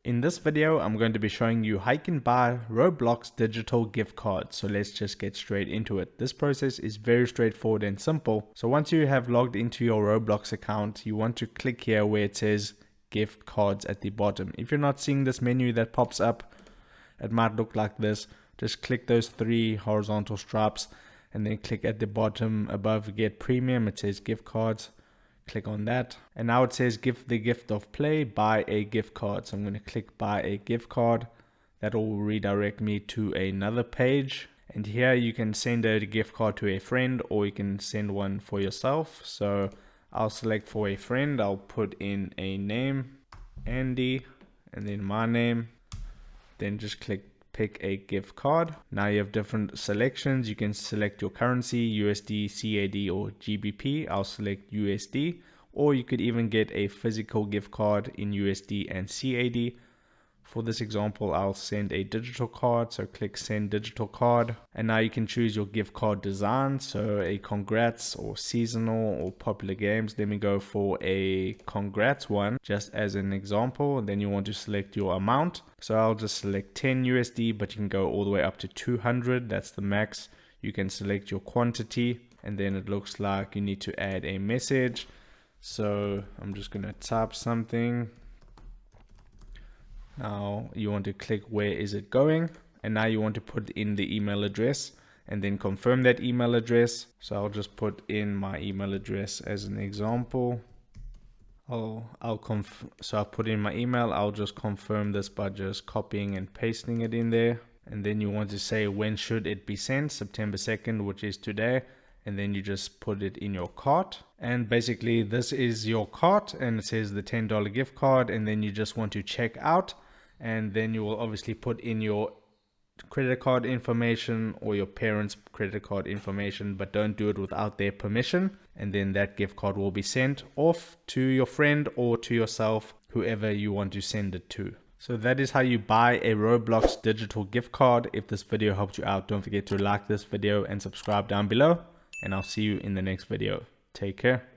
In this video, I'm going to be showing you how you can buy Roblox digital gift cards. So let's just get straight into it. This process is very straightforward and simple. So once you have logged into your Roblox account, you want to click here where it says gift cards at the bottom. If you're not seeing this menu that pops up, it might look like this. Just click those three horizontal stripes and then click at the bottom above get premium. It says gift cards. Click on that, and now it says give the gift of play, buy a gift card. So I'm going to click buy a gift card. That will redirect me to another page, and here you can send a gift card to a friend or you can send one for yourself. So I'll select for a friend. I'll put in a name, Andy, and then my name, then just click pick a gift card. Now you have different selections. You can select your currency, USD, CAD, or GBP. I'll select USD, or you could even get a physical gift card in USD and CAD. For this example, I'll send a digital card, so click send digital card. And now you can choose your gift card design, so a congrats or seasonal or popular games. Let me go for a congrats one, just as an example. Then you want to select your amount. So I'll just select 10 USD, but you can go all the way up to 200. That's the max. You can select your quantity, and then it looks like you need to add a message. So I'm just going to type something. Now you want to click where is it going, and now you want to put in the email address and then confirm that email address. So I'll just put in my email address as an example. So I'll put in my email. I'll just confirm this by just copying and pasting it in there. And then you want to say when should it be sent, September 2nd, which is today. And then you just put it in your cart, and basically this is your cart, and it says the $10 gift card, and then you just want to check out, and then you will obviously put in your credit card information or your parents' credit card information, but don't do it without their permission, and then that gift card will be sent off to your friend or to yourself, whoever you want to send it to. So that is how you buy a Roblox digital gift card. If this video helped you out, don't forget to like this video and subscribe down below. And I'll see you in the next video. Take care.